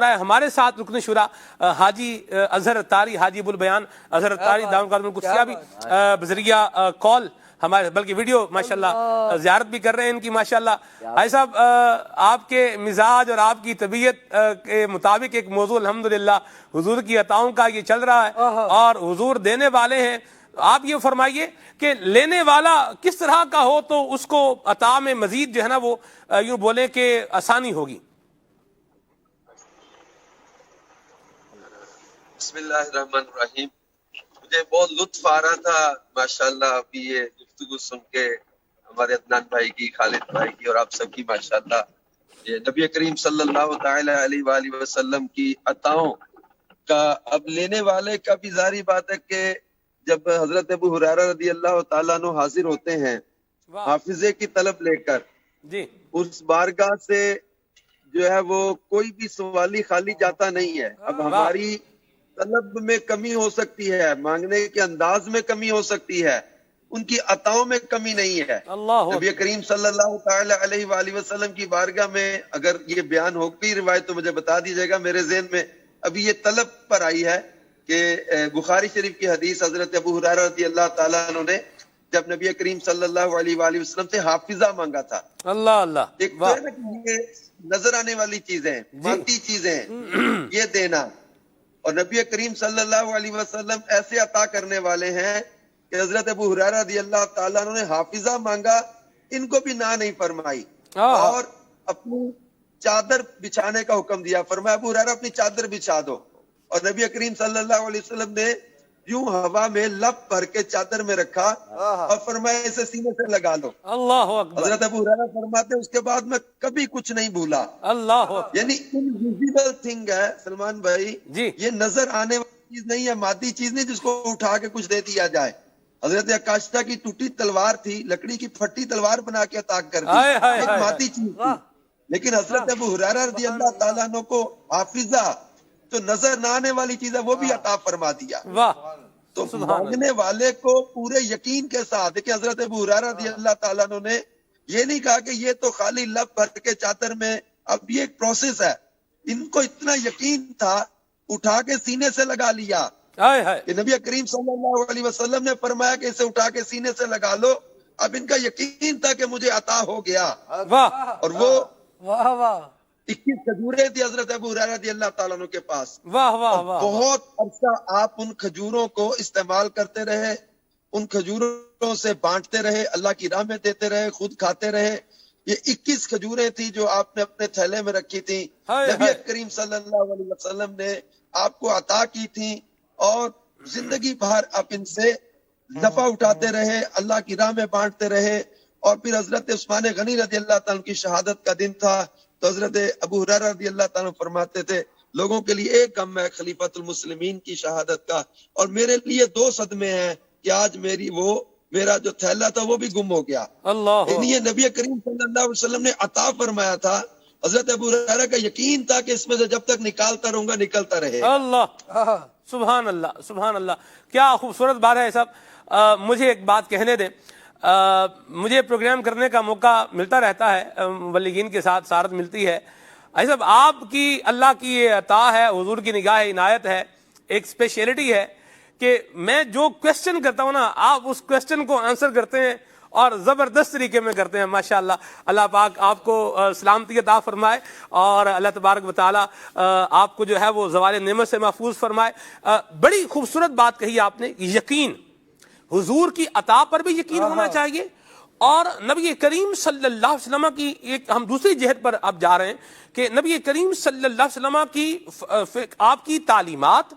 ہمارے ساتھ رکن شورا حاجی اظہر اتاری، حاجی ابو البیان اظہر اتاری دامت قدم القدسیہ بھی بذریعہ کال ہمارے بلکہ ویڈیو ماشاءاللہ زیارت بھی کر رہے ہیں ان کی ماشاءاللہ۔ بھائی صاحب آپ کے مزاج اور آپ کی طبیعت کے مطابق ایک موضوع الحمدللہ حضور کی عطاؤں کا یہ چل رہا ہے اور حضور دینے والے ہیں۔ آپ یہ فرمائیے کہ لینے والا کس طرح کا ہو تو اس کو عطا میں مزید جو ہے نا وہ یوں بولیں کہ آسانی ہوگی۔ بسم اللہ الرحمن الرحیم۔ مجھے بہت لطف آ رہا تھا ماشاءاللہ ابھی یہ گفتگو سن کے، ہمارے عدنان بھائی کی، خالد بھائی کی اور آپ سب کی ماشاءاللہ، یہ نبی کریم صلی اللہ تعالی علیہ وآلہ وسلم کی عطاؤں کا اب لینے والے کا بھی ظاہری بات ہے کہ جب حضرت ابو ہریرہ رضی اللہ تعالیٰ عنہ حاضر ہوتے ہیں حافظے کی طلب لے کر، جی اس بارگاہ سے جو ہے وہ کوئی بھی سوالی خالی جاتا نہیں ہے۔ اب ہماری طلب میں کمی ہو سکتی ہے، مانگنے کے انداز میں کمی ہو سکتی ہے، ان کی عطاؤں میں کمی نہیں ہے۔ اللہ نبی کریم صلی اللہ تعالی علیہ وآلہ وسلم کی بارگاہ میں اگر یہ بیان ہو گئی روایت تو مجھے بتا دیجیے گا، میرے ذہن میں ابھی یہ طلب پر آئی ہے کہ بخاری شریف کی حدیث، حضرت ابو ہریرہ رضی اللہ تعالیٰ عنہ نے جب نبی کریم صلی اللہ علیہ وآلہ وسلم سے حافظہ مانگا تھا۔ اللہ اللہ ایک تو ہے نا کہ یہ نظر آنے والی چیزیں، مادی چیزیں یہ دینا، اور نبی کریم صلی اللہ علیہ وسلم ایسے عطا کرنے والے ہیں کہ حضرت ابو ہریرہ رضی اللہ تعالیٰ عنہ نے حافظہ مانگا، ان کو بھی نہ نہیں فرمائی اور اپنی چادر بچھانے کا حکم دیا۔ فرمایا ابو ہریرہ اپنی چادر بچھا دو، اور نبی کریم صلی اللہ علیہ وسلم نے یوں ہوا میں لپ بھر کے چادر میں رکھا اور فرمایا اسے سینے سے لگا لو۔ اللہ اکبر۔ حضرت ابو ہریرہ فرماتے ہیں اس کے بعد میں کبھی کچھ نہیں بھولا۔ اللہ یعنی انویزیبل تھنگ ہے سلمان بھائی، جی یہ نظر آنے والی چیز نہیں ہے، مادی چیز نہیں جس کو اٹھا کے کچھ دے دیا جائے۔ حضرت عکاشتہ کی ٹوٹی تلوار تھی، لکڑی کی پھٹی تلوار بنا کے عطا کر دی، ایک مادی چیز تھی، لیکن حضرت ابو ہریرہ رضی اللہ تعالیٰ عنہ کو حافظہ جو نظر نہ آنے والی چیز ہے وہ بھی عطا فرما دیا۔ واہ، تو مانگنے والے کو پورے یقین کے ساتھ، کہ حضرت ابو ہریرہ رضی اللہ تعالیٰ عنہ نے یہ نہیں کہا کہ یہ تو خالی لب بھر کے چادر میں، اب یہ ایک پروسیس ہے، ان کو اتنا یقین تھا اٹھا کے سینے سے لگا لیا کہ نبی کریم صلی اللہ علیہ وسلم نے فرمایا کہ اسے اٹھا کے سینے سے لگا لو۔ اب ان کا یقین تھا کہ مجھے عطا ہو گیا، اور وہ 21 کھجوریں تھی حضرت ابو ہریرہ رضی اللہ تعالیٰ عنہ کے پاس۔ واہ واہ واہ، بہت عرصہ آپ ان کھجوروں کو استعمال کرتے رہے، ان کھجوروں سے بانٹتے رہے، اللہ کی راہ میں دیتے رہے، خود کھاتے رہے۔ یہ 21 کھجوریں تھی جو آپ نے اپنے تھیلے میں رکھی تھی، نبی کریم صلی اللہ علیہ وسلم نے آپ کو عطا کی تھی، اور زندگی بھر آپ ان سے نفع اٹھاتے رہے، اللہ کی راہ میں بانٹتے رہے۔ اور پھر حضرت عثمان غنی رضی اللہ تعالیٰ کی شہادت کا دن تھا تو حضرت ابو ہریرہ رضی اللہ تعالیٰ فرماتے تھے لوگوں کے لیے ایک غم ہے خلیفۃ المسلمین کی شہادت کا، اور میرے لیے 2 صدمے ہیں کہ آج میرا جو تھیلا تھا وہ بھی گم ہو گیا۔ اللہ یعنی یہ نبی کریم صلی اللہ علیہ وسلم نے عطا فرمایا تھا، حضرت ابو ہریرہ کا یقین تھا کہ اس میں سے جب تک نکالتا رہوں گا نکلتا رہے۔ اللہ، سبحان اللہ سبحان اللہ، کیا خوبصورت بات ہے صاحب۔ مجھے ایک بات کہنے دیں، مجھے پروگرام کرنے کا موقع ملتا رہتا ہے، مبلغین کے ساتھ سارت ملتی ہے۔ صاحب آپ کی اللہ کی یہ عطا ہے، حضور کی نگاہ عنایت ہے، ایک اسپیشلٹی ہے کہ میں جو کویسچن کرتا ہوں نا آپ اس کویسچن کو آنسر کرتے ہیں اور زبردست طریقے میں کرتے ہیں ماشاءاللہ۔ اللہ پاک آپ کو سلامتی عطا فرمائے اور اللہ تبارک و تعالی آپ کو جو ہے وہ زوال نعمت سے محفوظ فرمائے۔ بڑی خوبصورت بات کہی آپ نے، یقین، حضور کی عطا پر بھی یقین ہونا چاہیے، اور نبی کریم صلی اللہ علیہ وسلم کی ایک ہم دوسری جہت پر اب جا رہے ہیں کہ نبی کریم صلی اللہ علیہ وسلم کی آپ کی تعلیمات،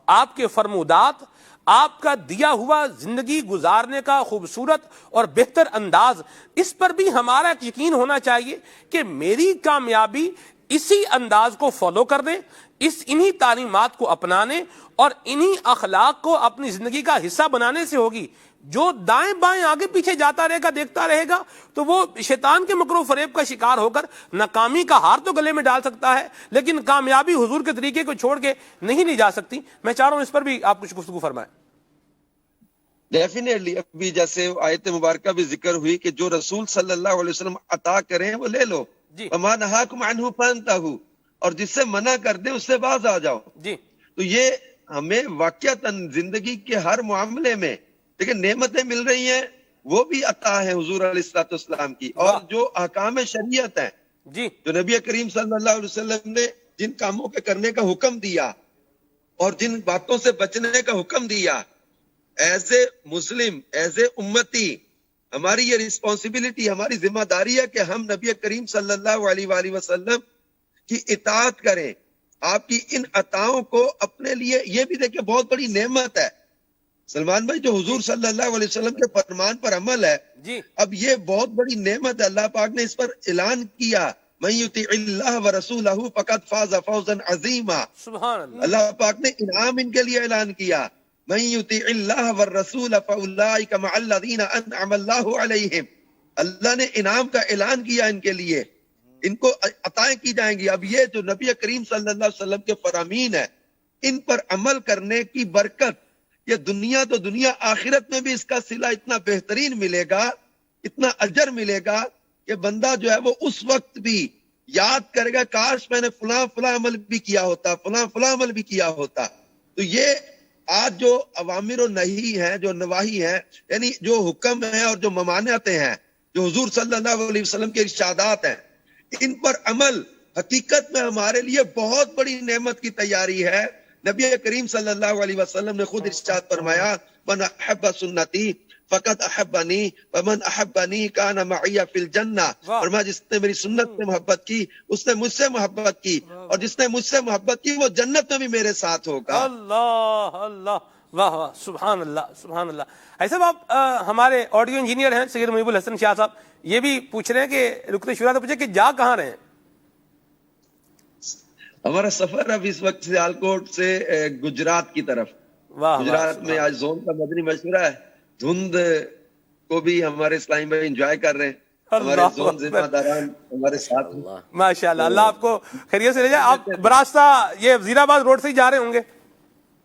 آپ کے فرمودات، آپ کا دیا ہوا زندگی گزارنے کا خوبصورت اور بہتر انداز، اس پر بھی ہمارا ایک یقین ہونا چاہیے کہ میری کامیابی اسی انداز کو فالو کرنے، انہی تعلیمات کو اپنانے اور انہی اخلاق کو اپنی زندگی کا حصہ بنانے سے ہوگی۔ جو دائیں بائیں آگے پیچھے جاتا رہے گا، دیکھتا رہے گا، تو وہ شیطان کے مکر و فریب کا شکار ہو کر ناکامی کا ہار تو گلے میں ڈال سکتا ہے، لیکن کامیابی حضور کے طریقے کو چھوڑ کے نہیں لی جا سکتی۔ میں چاہ رہا ہوں اس پر بھی آپ کچھ گفتگو فرمائیں۔ ڈیفینیٹلی، ابھی جیسے آیت مبارکہ بھی ذکر ہوئی کہ جو رسول صلی اللہ علیہ وسلم عطا کریں وہ لے لو، وما نہاکم عنہ فانتہوا، اور جس سے منع کر دے اس سے باز آ جاؤ. جی تو یہ ہمیں واقعتاً زندگی کے ہر معاملے میں لیکن نعمتیں مل رہی ہیں، وہ بھی عطا ہے حضور علیہ الصلوۃ والسلام کی. اور جو احکام شریعت ہیں، جی جو نبی کریم صلی اللہ علیہ وسلم نے جن کاموں کے کرنے کا حکم دیا اور جن باتوں سے بچنے کا حکم دیا، as a Muslim, as a امتی، ہماری یہ رسپانسبلٹی، ہماری ذمہ داری ہے کہ ہم نبی کریم صلی اللہ علیہ وآلہ وسلم کی اطاعت کریں. آپ کی ان عطاؤں کو اپنے لیے، یہ بھی دیکھیں بہت بڑی نعمت ہے سلمان بھائی، جو حضور صلی اللہ علیہ وسلم کے فرمان پر عمل ہے. جی اب یہ بہت بڑی نعمت ہے. اللہ پاک نے اس پر اعلان کیا، من یطع اللہ ورسولہ فقد فاز فوزا عظیما. سبحان اللہ. اللہ پاک نے انعام ان کے لیے اعلان کیا، من یطع اللہ والرسول فاولئک مع الذین انعم اللہ علیہم. اللہ نے انعام کا اعلان کیا ان کے لیے، ان کو عطائیں کی جائیں گی. اب یہ جو نبی کریم صلی اللہ علیہ وسلم کے فرامین ہیں، ان پر عمل کرنے کی برکت، یہ دنیا تو دنیا، آخرت میں بھی اس کا صلہ اتنا بہترین ملے گا، اتنا اجر ملے گا کہ بندہ جو ہے وہ اس وقت بھی یاد کرے گا، کاش میں نے فلاں فلاں عمل بھی کیا ہوتا، فلاں فلاں عمل بھی کیا ہوتا. تو یہ آج جو اوامر و نہی ہیں، جو نواہی ہیں، یعنی جو حکم ہیں اور جو ممانعتیں ہیں، جو حضور صلی اللہ علیہ وسلم کے ارشادات ہیں، ان پر عمل حقیقت میں ہمارے لیے بہت بڑی نعمت کی تیاری ہے. نبی کریم صلی اللہ علیہ وسلم نے خود ارشاد فرمایا، من احب سنتی فقط احبنی ومن احبنی کان معی فی الجنہ. فرمایا جس نے میری سنت سے محبت کی اس نے مجھ سے محبت کی، اور جس نے مجھ سے محبت کی وہ جنت میں بھی میرے ساتھ ہوگا. اللہ اللہ، واہ واہ، سبحان اللہ سبحان اللہ. ایسا آپ ہمارے آڈیو انجینئر ہیں سید محیب الحسن شاہ صاحب، یہ بھی پوچھ رہے ہیں کہ رکن شورا سے پوچھے کہ جا کہاں رہے ہیں؟ ہمارا سفر اب اس وقت سیالکوٹ سے گجرات کی طرف. گجرات میں آج زون کا مدنی مشورہ ہے، دھند کو بھی ہمارے اسلامی بھائی انجوائے کر رہے ہیں، ہمارے زون ذمہ داران ہمارے ساتھ ہیں. ماشاءاللہ، اللہ آپ کو خیریت سے لے جائے. آپ براستہ یہ وزیر آباد روڈ سے ہی جا رہے ہوں گے؟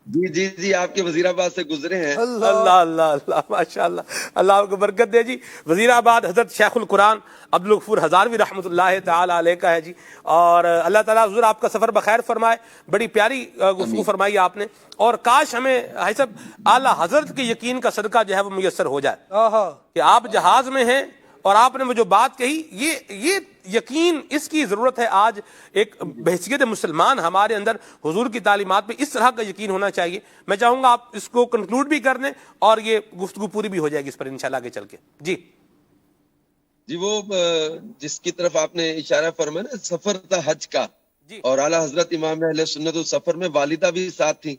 جی جی جی، آپ کے وزیر آباد سے گزرے ہیں. اللہ اللہ اللہ، ماشاءاللہ، اللہ آپ کو برکت دے جی. وزیر آباد حضرت شیخ القرآن عبدالغفور ہزاروی رحمۃ اللہ تعالی علیہ کا ہے جی. اور اللہ تعالیٰ حضور آپ کا سفر بخیر فرمائے. بڑی پیاری گفتگو فرمائی آپ نے، اور کاش ہمیں بھائی صاحب اعلیٰ حضرت کے یقین کا صدقہ جو ہے وہ میسر ہو جائے کہ آپ جہاز میں ہیں اور آپ نے وہ جو بات کہی، یہ یقین، اس کی ضرورت ہے آج. ایک بحیثیت مسلمان ہمارے اندر حضور کی تعلیمات پہ اس طرح کا یقین ہونا چاہیے. میں چاہوں گا آپ اس کو کنکلوڈ بھی کر دیں اور یہ گفتگو پوری بھی ہو جائے گی اس پر انشاءاللہ آگے چل کے. جی جی، وہ جس کی طرف آپ نے اشارہ فرمایا نا، سفر تھا حج کا، اور اعلیٰ حضرت امام اہل سنت السفر میں والدہ بھی ساتھ تھی،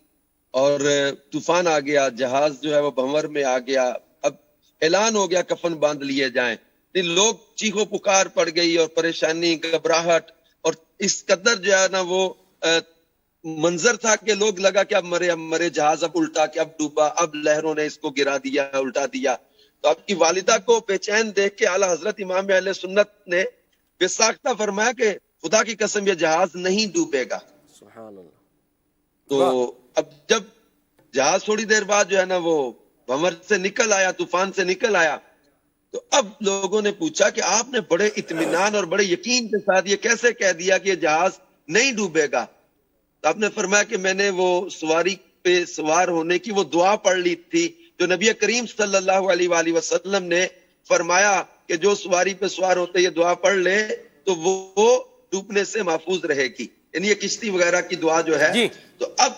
اور طوفان آ گیا، جہاز جو ہے وہ بھنور میں آ گیا. اب اعلان ہو گیا کفن باندھ لیے جائیں. لوگ چیخو پکار پڑ گئی اور پریشانی، گھبراہٹ، اور اس قدر جو ہے نا وہ منظر تھا کہ لوگ لگا کہ اب مرے جہاز، اب الٹا، کہ اب ڈوبا، اب لہروں نے اس کو گرا دیا، الٹا دیا. تو آپ کی والدہ کو بے چین دیکھ کے اعلیٰ حضرت امام اہل سنت نے بے ساختہ فرمایا کہ خدا کی قسم یہ جہاز نہیں ڈوبے گا. سبحان اللہ. تو اب جب جہاز تھوڑی دیر بعد جو ہے نا وہ بھنور سے نکل آیا، طوفان سے نکل آیا، تو اب لوگوں نے پوچھا کہ آپ نے بڑے اطمینان اور بڑے یقین کے ساتھ یہ کیسے کہہ دیا کہ یہ جہاز نہیں ڈوبے گا؟ تو آپ نے فرمایا کہ میں نے وہ سواری پہ سوار ہونے کی وہ دعا پڑھ لی تھی جو نبی کریم صلی اللہ علیہ وآلہ وسلم نے فرمایا کہ جو سواری پہ سوار ہوتے یہ دعا پڑھ لے تو وہ ڈوبنے سے محفوظ رہے گی، یعنی یہ کشتی وغیرہ کی دعا جو ہے. تو اب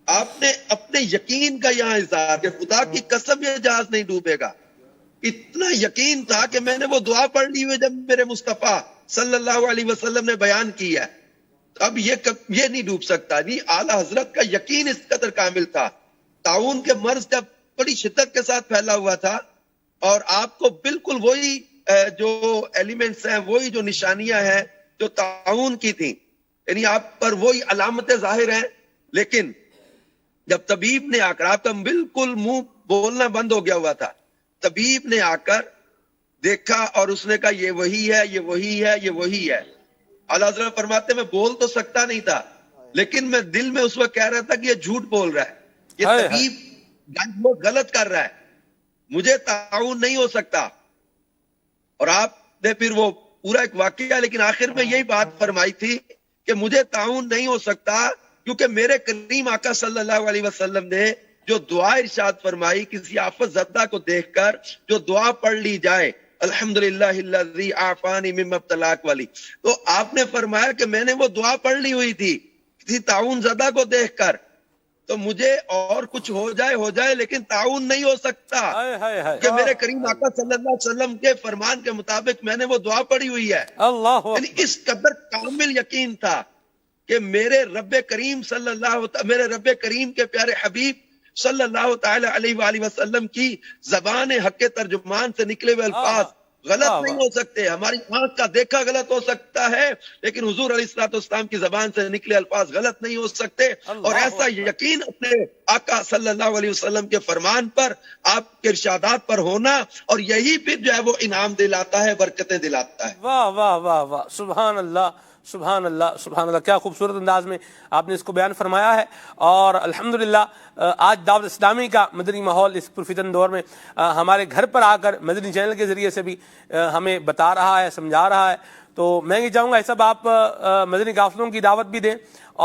آپ نے اپنے یقین کا یہاں اظہار کہ خدا کی قسم یہ جہاز نہیں ڈوبے گا. اتنا یقین تھا کہ میں نے وہ دعا پڑھ لی ہوئی جب میرے مصطفیٰ صلی اللہ علیہ وسلم نے بیان کی ہے. اب یہ نہیں ڈوب سکتا. نہیں، اعلیٰ حضرت کا یقین اس قدر کامل تھا. طاعون کے مرض جب بڑی شدت کے ساتھ پھیلا ہوا تھا، اور آپ کو بالکل وہی جو ایلیمنٹس ہیں، وہی جو نشانیاں ہیں جو طاعون کی تھیں، یعنی آپ پر وہی علامتیں ظاہر ہیں. لیکن جب طبیب نے آ کر، آپ کا بالکل منہ بولنا بند ہو گیا ہوا تھا، طبیب نے آ کر دیکھا اور اس نے کہا یہ وہی ہے، یہ وہی ہے، یہ وہی ہے. اعلیٰ حضرت فرماتے میں بول تو سکتا نہیں تھا، لیکن میں دل میں اس وقت کہہ رہا تھا کہ یہ جھوٹ بول رہا ہے، یہ طبیب وہ غلط کر رہا ہے، مجھے تعاون نہیں ہو سکتا. اور آپ نے پھر وہ پورا ایک واقعہ، لیکن آخر میں یہی بات فرمائی تھی کہ مجھے تعاون نہیں ہو سکتا، کیونکہ میرے کریم آقا صلی اللہ علیہ وسلم نے جو دعا ارشاد فرمائی کسی آفت زدہ کو دیکھ کر جو دعا پڑھ لی جائے الحمدللہ الذی عافانی مما ابتلاک والی، تو آپ نے فرمایا کہ میں نے وہ دعا پڑھ لی ہوئی تھی کسی تعاون زدہ کو دیکھ کر، تو مجھے اور کچھ ہو جائے لیکن تعاون نہیں ہو سکتا، کہ میرے کریم آقا صلی اللہ علیہ وسلم کے فرمان کے مطابق میں نے وہ دعا پڑھی ہوئی ہے۔ اللہ یعنی اس قدر کامل یقین تھا کہ میرے رب کریم کے پیارے حبیب صلی اللہ تعالی علیہ وآلہ وسلم کی زبان حق ترجمان سے نکلے ہوئے الفاظ غلط نہیں ہو سکتے، ہماری آنکھ کا دیکھا غلط ہو سکتا ہے لیکن حضور علیہ الصلوۃ والسلام کی زبان سے نکلے الفاظ غلط نہیں ہو سکتے، اور ایسا یقین اپنے آقا صلی اللہ علیہ وسلم کے فرمان پر، آپ کے ارشادات پر ہونا، اور یہی پھر جو ہے وہ انعام دلاتا ہے، برکتیں دلاتا ہے۔ واہ واہ واہ واہ، سبحان اللہ سبحان اللہ سبحان اللہ، کیا خوبصورت انداز میں آپ نے اس کو بیان فرمایا ہے۔ اور الحمدللہ آج دعوت اسلامی کا مدنی ماحول اس پرفتن دور میں ہمارے گھر پر آ کر مدنی چینل کے ذریعے سے بھی ہمیں بتا رہا ہے، سمجھا رہا ہے، تو میں یہ چاہوں گا سب آپ مدنی قافلوں کی دعوت بھی دیں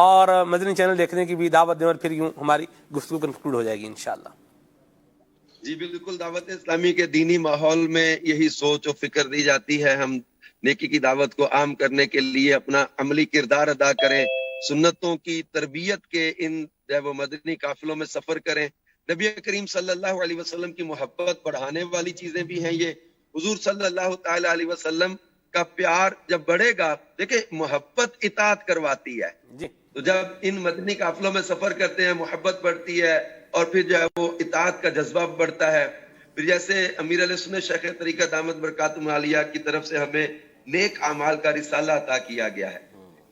اور مدنی چینل دیکھنے کی بھی دعوت دیں، اور پھر یوں ہماری گفتگو کنکلوڈ ہو جائے گی انشاءاللہ۔ جی بالکل، دعوت اسلامی کے دینی ماحول میں یہی سوچ و فکر دی جاتی ہے، ہم نیکی کی دعوت کو عام کرنے کے لیے اپنا عملی کردار ادا کریں، سنتوں کی تربیت کے ان وہ مدنی قافلوں میں سفر کریں، نبی کریم صلی اللہ علیہ وسلم کی محبت بڑھانے والی چیزیں بھی ہیں یہ، حضور صلی اللہ تعالی علیہ وسلم کا پیار جب بڑھے گا، دیکھیں محبت اطاعت کرواتی ہے، تو جب ان مدنی قافلوں میں سفر کرتے ہیں محبت بڑھتی ہے، اور پھر جو ہے وہ اطاعت کا جذبہ بڑھتا ہے۔ پھر جیسے امیر علیہ سنت شیخ طریقہ دامت برکاتہم عالیہ کی طرف سے ہمیں نیک اعمال کا رسالہ عطا کیا گیا ہے،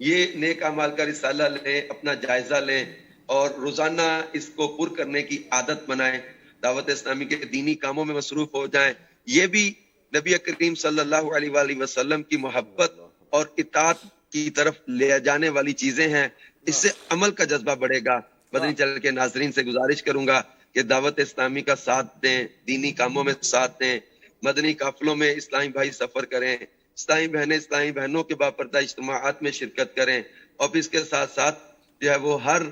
یہ نیک اعمال کا رسالہ لیں، اپنا جائزہ لیں اور روزانہ اس کو پر کرنے کی عادت بنائیں، دعوت اسلامی کے دینی کاموں میں مصروف ہو جائیں، یہ بھی نبی کریم صلی اللہ علیہ وآلہ وسلم کی محبت اور اطاعت کی طرف لے جانے والی چیزیں ہیں، اس سے عمل کا جذبہ بڑھے گا۔ مدنی چینل کے ناظرین سے گزارش کروں گا کہ دعوت اسلامی کا ساتھ دیں، دینی کاموں میں ساتھ دیں، مدنی قافلوں میں اسلامی بھائی سفر کریں، اسلامی بہنوں کے باپردہ اجتماعات میں شرکت کریں، اور پھر اس کے ساتھ ساتھ جو ہے وہ ہر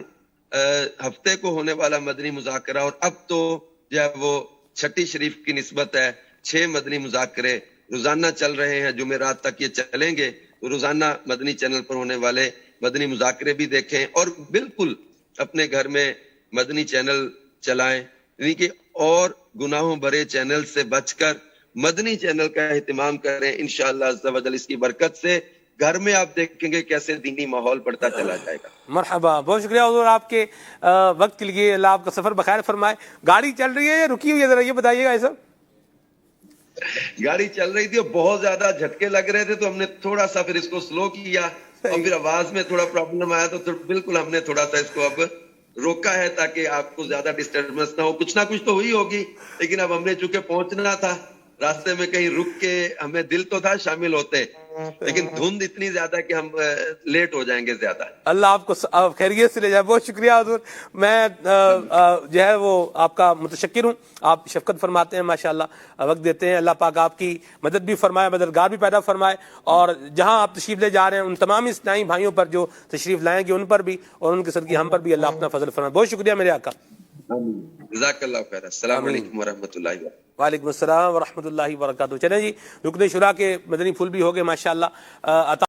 ہفتے کو ہونے والا مدنی مذاکرہ، اور اب تو جو ہے وہ چھٹی شریف کی نسبت ہے 6 مدنی مذاکرے روزانہ چل رہے ہیں، جمعرات تک یہ چلیں گے، تو روزانہ مدنی چینل پر ہونے والے مدنی مذاکرے بھی دیکھیں، اور بالکل اپنے گھر میں مدنی چینل چلائیں، یعنی کہ اور گناہوں بھرے چینل سے بچ کر مدنی چینل کا اہتمام کریں، انشاءاللہ عز و جل اس کی برکت سے گھر میں آپ دیکھیں گے کیسے دینی ماحول بڑھتا چلا جائے گا۔ مرحبا، بہت شکریہ حضور آپ کے وقت کے لیے، اللہ آپ کا سفر بخیر فرمائے۔ گاڑی چل رہی ہے یا رکی ہوئی ہے، ذرا یہ بتائیے گا ایسا؟ گاڑی چل رہی تھی اور بہت زیادہ جھٹکے لگ رہے تھے، تو ہم نے تھوڑا سا پھر اس کو سلو کیا، اور پھر آواز میں تھوڑا پرابلم آیا تو بالکل ہم نے تھوڑا سا اس کو اب روکا ہے تاکہ آپ کو زیادہ ڈسٹربنس نہ ہو۔ کچھ نہ کچھ تو ہوئی ہوگی، لیکن اب ہم نے چونکہ پہنچنا تھا، راستے میں کہیں رک کے ہمیں دل تو تھا شامل ہوتے، لیکن دھند اتنی زیادہ کہ ہم لیٹ ہو جائیں گے زیادہ۔ اللہ آپ کو خیریت سے لے جائے، بہت شکریہ حضور، میں جو ہے وہ آپ کا متشکر ہوں، آپ شفقت فرماتے ہیں ماشاءاللہ، وقت دیتے ہیں، اللہ پاک آپ کی مدد بھی فرمائے، مددگار بھی پیدا فرمائے، اور جہاں آپ تشریف لے جا رہے ہیں ان تمام اسلامی بھائیوں پر جو تشریف لائیں گے ان پر بھی، اور ان کے صدقے ہم پر بھی اللہ اپنا فضل فرمائے۔ بہت شکریہ میرے آقا، جزاک اللہ خیر، السلام علیکم ورحمۃ اللہ وبرکاتہ۔ وعلیکم السلام ورحمۃ اللہ وبرکاتہ۔ چلیں جی، رکن شورا کے مدنی پھول بھی ہو گئے ماشاءاللہ عطا